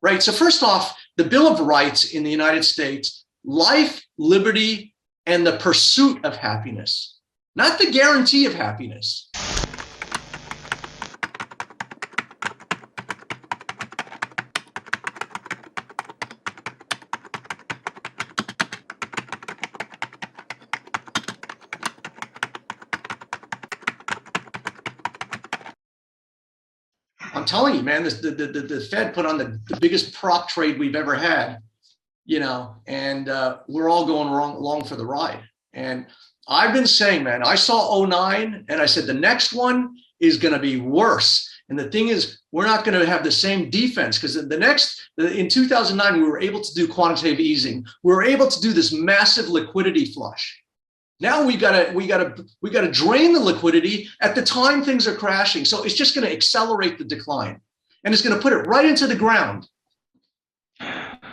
right? So first off, the Bill of Rights in the United States, life, liberty, and the pursuit of happiness, not the guarantee of happiness. I'm telling you, man, the Fed put on the biggest prop trade we've ever had, and we're all going along for the ride. And I've been saying, man, I saw '09 and I said, the next one is going to be worse. And the thing is, we're not going to have the same defense, because in 2009, we were able to do quantitative easing. We were able to do this massive liquidity flush. Now we gotta drain the liquidity at the time things are crashing. So it's just going to accelerate the decline, and it's going to put it right into the ground.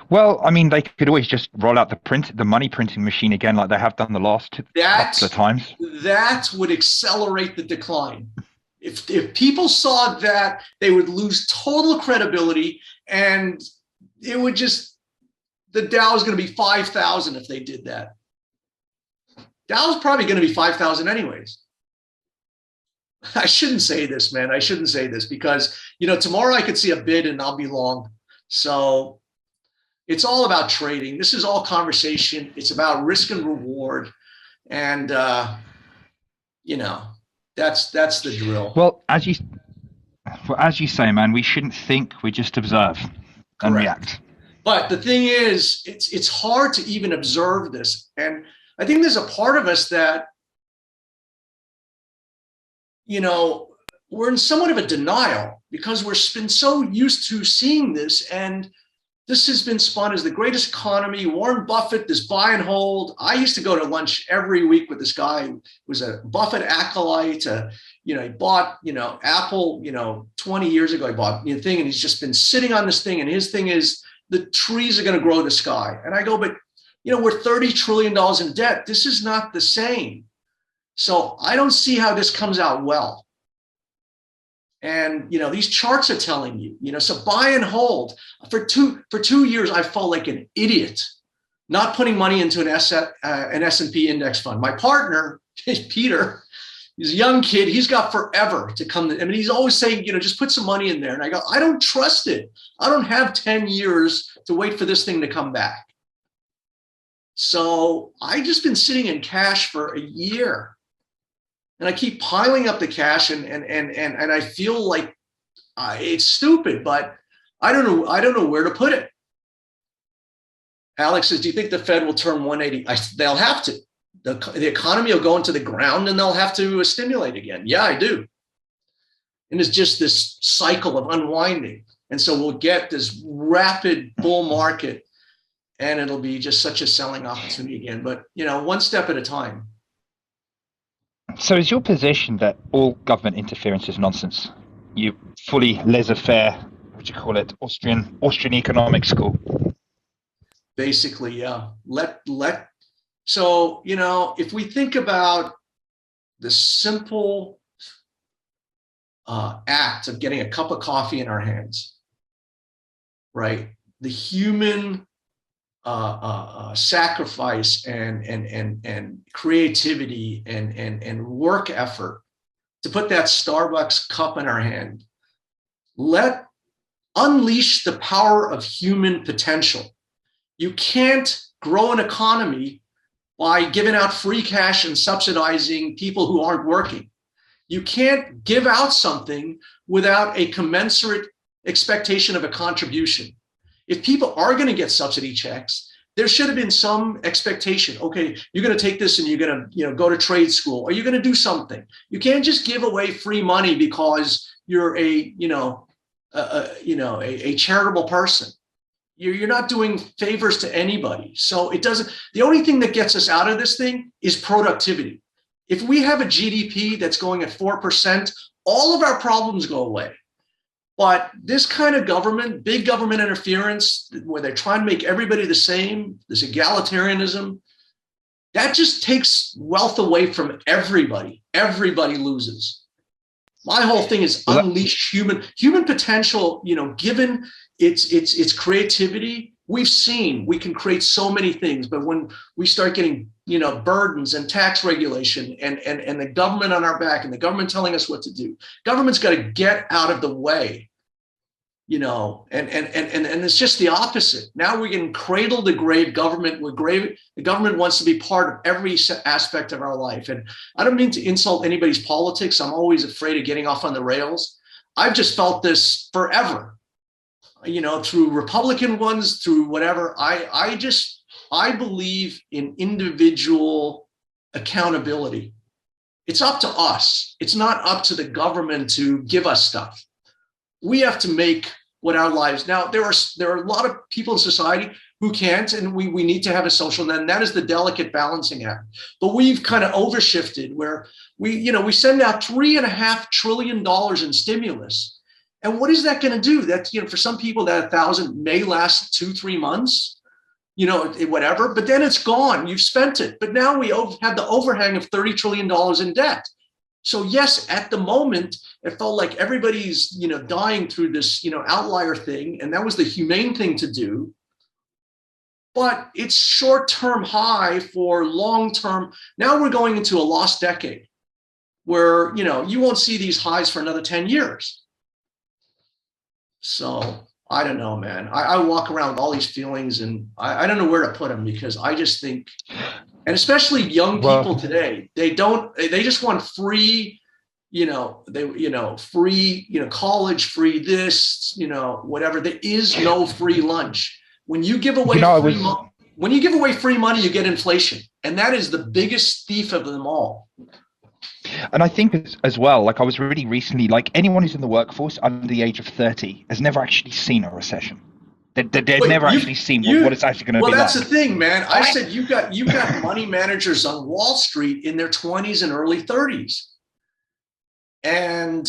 Well, I mean, they could always just roll out the money printing machine again, like they have done the last couple of times. That would accelerate the decline. If people saw that, they would lose total credibility, and it would the Dow is going to be 5,000 if they did that. Dow's probably going to be 5,000 anyways. I shouldn't say this, man. I shouldn't say this, because, tomorrow I could see a bid and I'll be long. So it's all about trading. This is all conversation. It's about risk and reward. And, that's the drill. Well, as you say, man, we shouldn't think, we just observe and react. But the thing is, it's hard to even observe this. And I think there's a part of us that, we're in somewhat of a denial, because we've been so used to seeing this, and this has been spun as the greatest economy. Warren Buffett, this buy and hold. I used to go to lunch every week with this guy who was a Buffett acolyte. He bought, Apple, 20 years ago, he bought the thing, and he's just been sitting on this thing. And his thing is, the trees are going to grow the sky. And I go, but we're $30 trillion in debt. This is not the same. So I don't see how this comes out well. And, these charts are telling you, so buy and hold. For two years, I felt like an idiot, not putting money into an S&P index fund. My partner, Peter, he's a young kid. He's got forever to come. He's always saying, just put some money in there. And I go, I don't trust it. I don't have 10 years to wait for this thing to come back. So I just been sitting in cash for a year, and I keep piling up the cash, and I feel like it's stupid, but I don't know where to put it. Alex says, do you think the Fed will turn 180? They'll have to. The economy will go into the ground, and they'll have to stimulate again. Yeah, I do. And it's just this cycle of unwinding. And so we'll get this rapid bull market, and it'll be just such a selling opportunity again. But, one step at a time. So is your position that all government interference is nonsense? You fully laissez-faire, what do you call it, Austrian economic school? Basically, yeah. So, if we think about the simple act of getting a cup of coffee in our hands, right? The human sacrifice and creativity and work effort to put that Starbucks cup in our hand. Unleash the power of human potential. You can't grow an economy by giving out free cash and subsidizing people who aren't working. You can't give out something without a commensurate expectation of a contribution. If people are going to get subsidy checks, there should have been some expectation. Okay, you're going to take this and you're going to, go to trade school, or you're going to do something. You can't just give away free money because you're a charitable person. You're not doing favors to anybody. So it doesn't. The only thing that gets us out of this thing is productivity. If we have a GDP that's going at 4%, all of our problems go away. But this kind of government, big government interference, where they're trying to make everybody the same, this egalitarianism, that just takes wealth away from everybody. Everybody loses. My whole thing is unleash human potential, given it's creativity. We've seen we can create so many things, but when we start getting, burdens and tax regulation and the government on our back and the government telling us what to do, government's got to get out of the way, and it's just the opposite. Now we're getting cradle to grave government. The government wants to be part of every aspect of our life. And I don't mean to insult anybody's politics. I'm always afraid of getting off on the rails. I've just felt this forever, through Republican ones, through whatever. I believe in individual accountability. It's up to us. It's not up to the government to give us stuff. We have to make what our lives. Now, there are a lot of people in society who can't, and we need to have a social, and that is the delicate balancing act. But we've kind of overshifted where we send out $3.5 trillion in stimulus. And what is that going to do? That, for some people, that 1,000 may last 2-3 months, whatever, but then it's gone. You've spent it. But now we have the overhang of $30 trillion in debt. So yes, at the moment, it felt like everybody's, dying through this, outlier thing. And that was the humane thing to do. But it's short-term high for long-term. Now we're going into a lost decade where, you won't see these highs for another 10 years. So I don't know, man. I walk around with all these feelings and I don't know where to put them, because I just think, and especially young people today, they just want free, free, college, free this, whatever. There is no free lunch. When you give away when you give away free money, you get inflation. And that is the biggest thief of them all. And I think as well, like I was really recently, like anyone who's in the workforce under the age of 30 has never actually seen a recession. They've never actually seen what it's actually going to be like. Well, that's the thing, man. I said you've got money managers on Wall Street in their 20s and early 30s. And,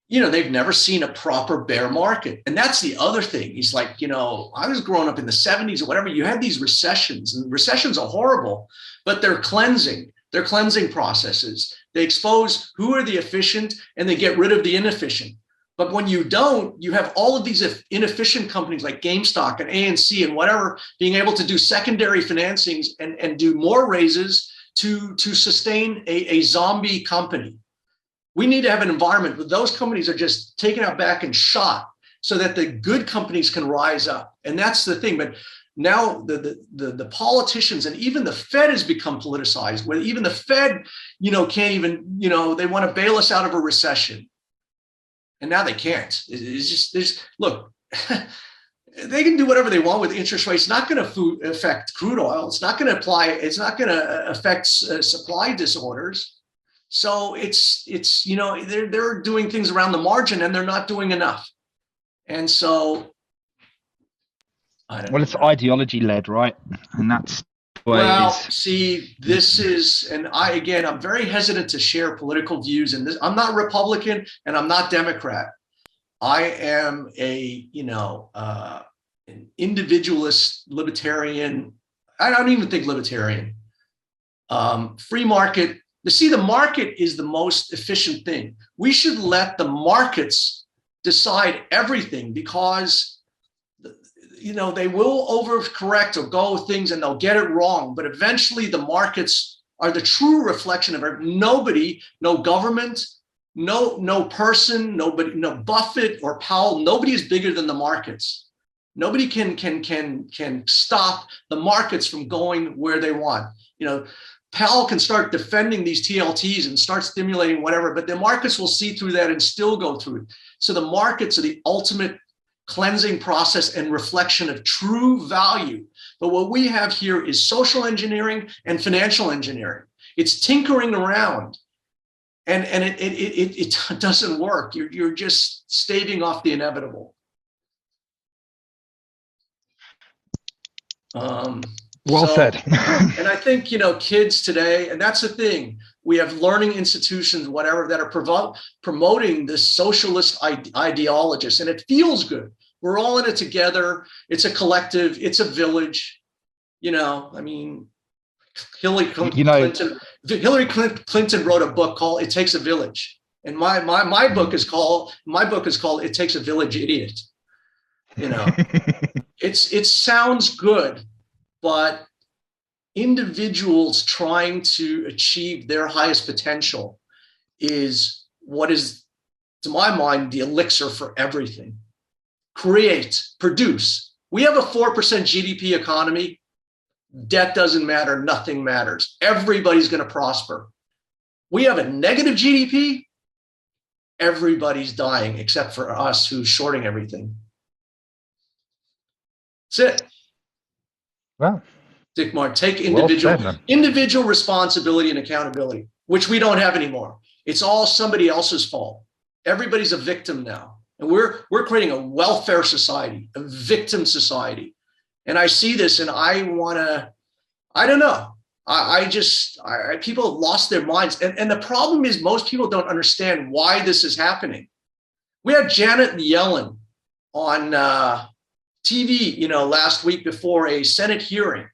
they've never seen a proper bear market. And that's the other thing. He's like, I was growing up in the 70s or whatever. You had these recessions, and recessions are horrible, but they're cleansing. They're cleansing processes. They expose who are the efficient and they get rid of the inefficient. But when you don't, you have all of these inefficient companies like GameStop and ANC and whatever being able to do secondary financings and do more raises to sustain a zombie company. We need to have an environment where those companies are just taken out back and shot so that the good companies can rise up. And that's the thing. But now the politicians and even the Fed has become politicized, where even the Fed, can't even, they want to bail us out of a recession. And now they can't. It's just, look, they can do whatever they want with interest rates. It's not going to affect crude oil. It's not going to affect supply disorders. So it's they're doing things around the margin and they're not doing enough. And so, it's ideology led, right? And that's see, this is, and I'm very hesitant to share political views. And I'm not Republican and I'm not Democrat. I am an individualist libertarian. I don't even think libertarian. Free market. The market is the most efficient thing. We should let the markets decide everything, because they will overcorrect or go with things and they'll get it wrong. But eventually the markets are the true reflection of everything. Nobody, no government, no person, nobody, no Buffett or Powell, nobody is bigger than the markets. Nobody can stop the markets from going where they want. Powell can start defending these TLTs and start stimulating whatever, but the markets will see through that and still go through it. So the markets are the ultimate cleansing process and reflection of true value. But what we have here is social engineering and financial engineering. It's tinkering around, and it doesn't work. You're just staving off the inevitable. Well said. And I think, kids today, and that's the thing, we have learning institutions, whatever, that are promoting this socialist ideologist, and it feels good. We're all in it together. It's a collective. It's a village. Hillary Clinton wrote a book called "It Takes a Village," and my book is called "It Takes a Village Idiot." You know, it sounds good, but individuals trying to achieve their highest potential is what is, to my mind, the elixir for everything. Create, produce. We have a 4% GDP economy. Debt doesn't matter. Nothing matters. Everybody's going to prosper. We have a negative GDP. Everybody's dying except for us who's shorting everything. That's it. Well, Dick Martin, take well individual responsibility and accountability, which we don't have anymore. It's all somebody else's fault. Everybody's a victim now. And we're creating a welfare society, a victim society. And I see this and I don't know. People have lost their minds. And the problem is most people don't understand why this is happening. We had Janet Yellen on TV, last week before a Senate hearing.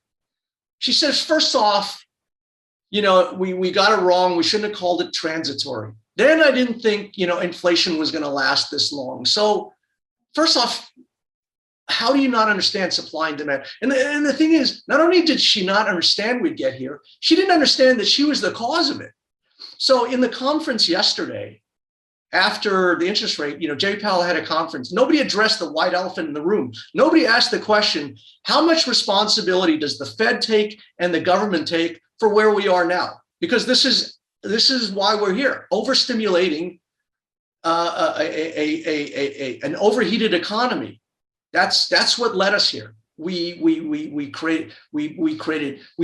She says, first off, we got it wrong. We shouldn't have called it transitory. Then I didn't think, inflation was going to last this long. So first off, how do you not understand supply and demand? And the thing is, not only did she not understand we'd get here, she didn't understand that she was the cause of it. So in the conference yesterday, after the interest rate, Jay Powell had a conference. Nobody addressed the white elephant in the room. Nobody asked the question, how much responsibility does the Fed take and the government take for where we are now? Because this is why we're here, overstimulating an overheated economy. That's what led us here. We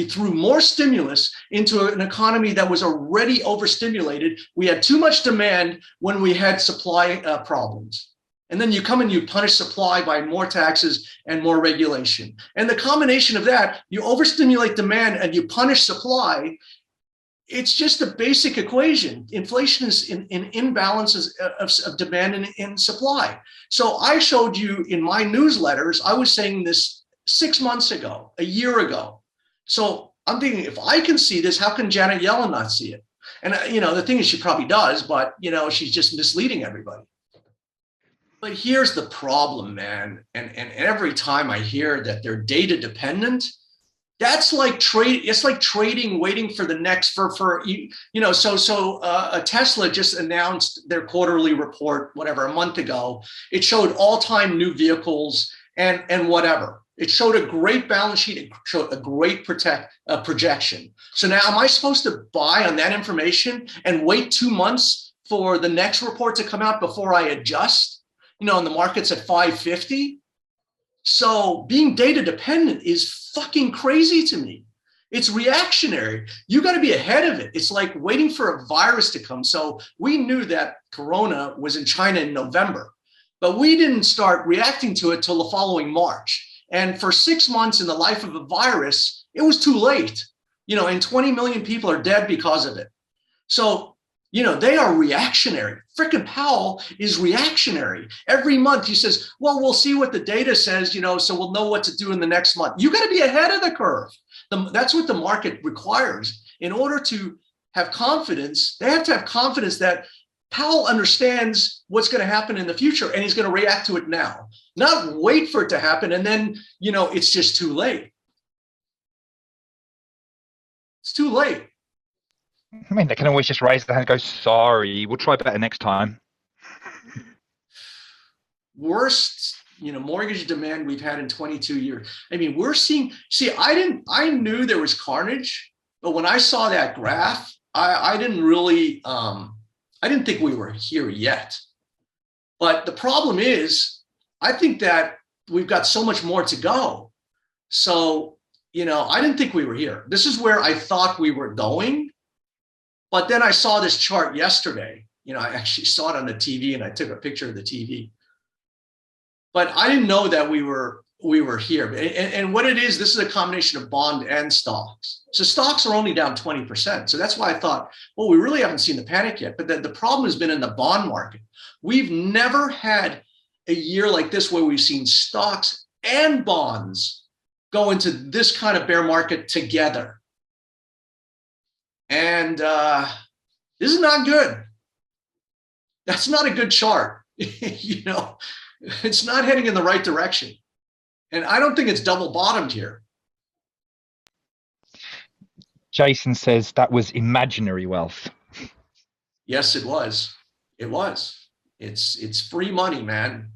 threw more stimulus into an economy that was already overstimulated. We had too much demand when we had supply problems. And then you come and you punish supply by more taxes and more regulation. And the combination of that, you overstimulate demand and you punish supply. It's just a basic equation. Inflation is in imbalances of demand and supply. So I showed you in my newsletters, I was saying this 6 months ago, a year ago. So I'm thinking, if I can see this, how can Janet Yellen not see it? And, the thing is, she probably does, but, she's just misleading everybody. But here's the problem, man. And every time I hear that they're data dependent, that's like it's like trading, waiting for the next Tesla just announced their quarterly report, whatever, a month ago. It showed all-time new vehicles and whatever. It showed a great balance sheet. It showed a great projection. So now, am I supposed to buy on that information and wait 2 months for the next report to come out before I adjust? And the market's at 550. So being data dependent is fucking crazy to me. It's reactionary. You got to be ahead of it. It's like waiting for a virus to come. So we knew that Corona was in China in November, but we didn't start reacting to it till the following March. And for 6 months in the life of a virus, it was too late. And 20 million people are dead because of it. So, they are reactionary. Frickin' Powell is reactionary. Every month he says, well, we'll see what the data says, so we'll know what to do in the next month. You got to be ahead of the curve. That's what the market requires. In order to have confidence, they have to have confidence that Powell understands what's going to happen in the future and he's going to react to it now, not wait for it to happen. And then, it's just too late. It's too late. I mean, they can always just raise their hand and go, sorry, we'll try better next time. Worst, mortgage demand we've had in 22 years. I mean, I knew there was carnage, but when I saw that graph, I didn't really, I didn't think we were here yet. But the problem is, I think that we've got so much more to go. So, I didn't think we were here. This is where I thought we were going. But then I saw this chart yesterday. I actually saw it on the TV and I took a picture of the TV. But I didn't know that we were here. And what it is, this is a combination of bond and stocks. So stocks are only down 20%. So that's why I thought, well, we really haven't seen the panic yet. But the problem has been in the bond market. We've never had a year like this where we've seen stocks and bonds go into this kind of bear market together. And this is not good. That's not a good chart. It's not heading in the right direction. And I don't think it's double bottomed here. Jason says that was imaginary wealth. Yes, it was. It was. It's free money, man.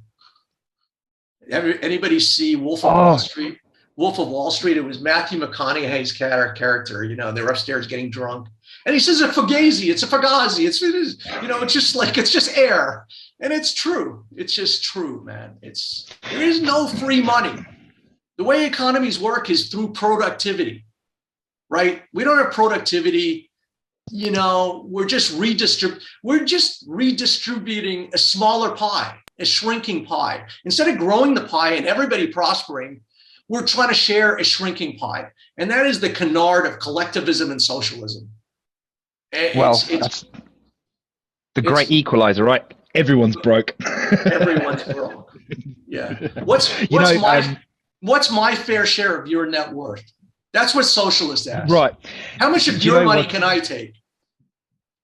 Anybody see Wolf of Wall Street? Wolf of Wall Street. It was Matthew McConaughey's character. You know, they're upstairs getting drunk, and he says, "A fugazi. It's a fugazi. It's it's just air." And it's true. It's just true, man. There is no free money. The way economies work is through productivity, right? We don't have productivity. You know, we're just redistributing a smaller pie, a shrinking pie. Instead of growing the pie and everybody prospering, we're trying to share a shrinking pie. And that is the canard of collectivism and socialism. That's the great equalizer, right? Everyone's broke. Everyone's broke. Yeah. What's my fair share of your net worth? That's what socialists ask. Right. How much of your money can I take?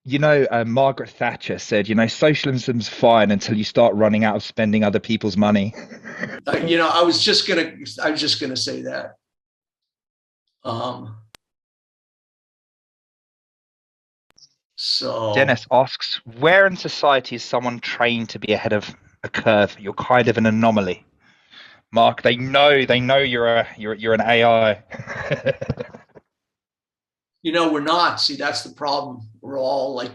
You know, Margaret Thatcher said, socialism's fine until you start running out of spending other people's money. I was just gonna say that. So Dennis asks, where in society is someone trained to be ahead of a curve? You're kind of an anomaly. Mark, they know you're an AI. We're not. See, that's the problem. We're all like,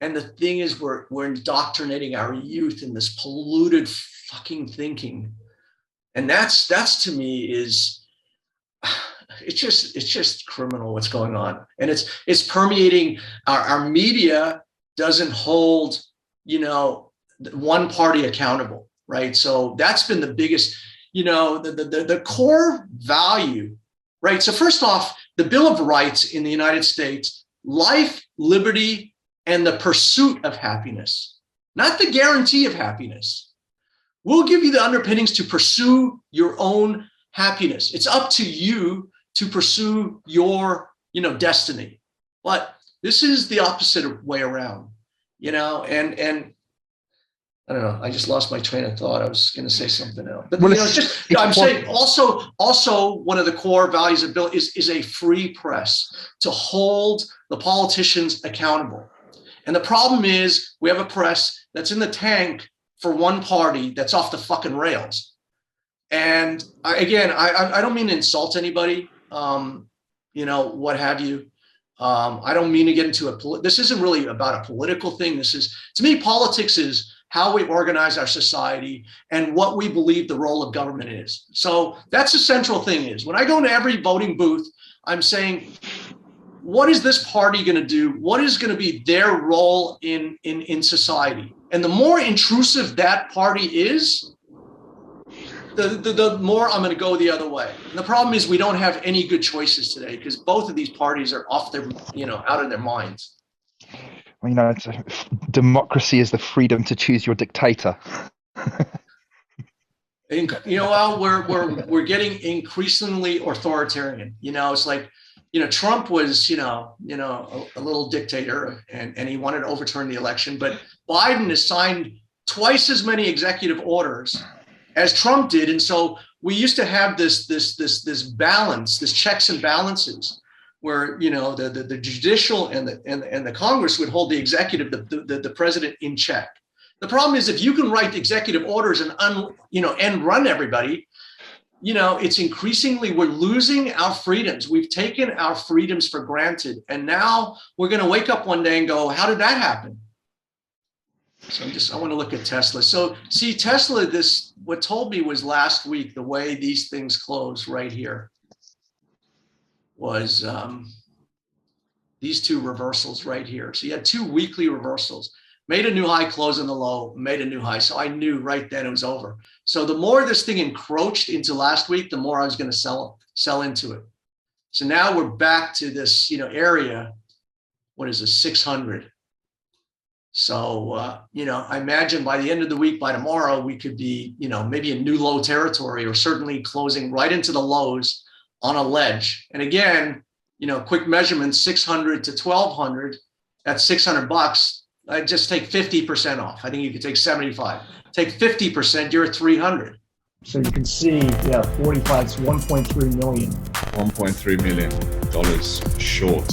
and the thing is, we're indoctrinating our youth in this polluted fucking thinking, and that's to me is, it's just criminal what's going on, and it's permeating. Our media doesn't hold, one party accountable, right? So that's been the biggest, the core value, right? So first off, the Bill of Rights in the United States, life, liberty, and the pursuit of happiness, not the guarantee of happiness. We'll give you the underpinnings to pursue your own happiness. It's up to you to pursue your, destiny. But this is the opposite way around, and I don't know. I just lost my train of thought. I was going to say something else. But I'm saying also one of the core values of Bill is a free press to hold the politicians accountable. And the problem is we have a press that's in the tank for one party that's off the fucking rails. And I don't mean to insult anybody, what have you. I don't mean to get into this isn't really about a political thing. To me, politics is how we organize our society and what we believe the role of government is. So that's the central thing is when I go into every voting booth, I'm saying, what is this party going to do? What is going to be their role in society? And the more intrusive that party is, the more I'm going to go the other way. And the problem is we don't have any good choices today because both of these parties are off their, out of their minds. Democracy is the freedom to choose your dictator. We're getting increasingly authoritarian. It's like, Trump was, a little dictator and he wanted to overturn the election, but Biden has signed twice as many executive orders as Trump did. And so we used to have this balance, this checks and balances, where the judicial and the Congress would hold the executive, the president in check. The problem is if you can write executive orders and end run everybody, it's increasingly we're losing our freedoms. We've taken our freedoms for granted, and now we're going to wake up one day and go, "How did that happen?" So I want to look at Tesla. So see, Tesla. What told me was last week the way these things close right here was these two reversals right here. So you had two weekly reversals, made a new high, closed in the low, made a new high. So I knew right then it was over. So the more this thing encroached into last week, the more I was going to sell into it. So now we're back to this, area. What is this, 600? So, I imagine by the end of the week, by tomorrow, we could be, maybe in new low territory or certainly closing right into the lows on a ledge. And again, quick measurement, 600 to 1200, that's $600. I just take 50% off. I think you could take 75. Take 50%, you're at 300. So you can see, yeah, 45 is 1.3 million. $1.3 million short.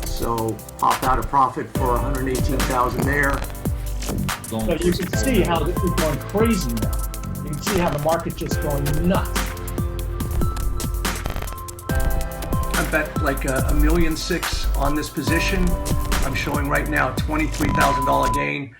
So pop out a profit for 118,000 there. So you can see how this is going crazy now. You can see how the market's just going nuts. I bet like $1.6 million on this position. I'm showing right now $23,000 gain.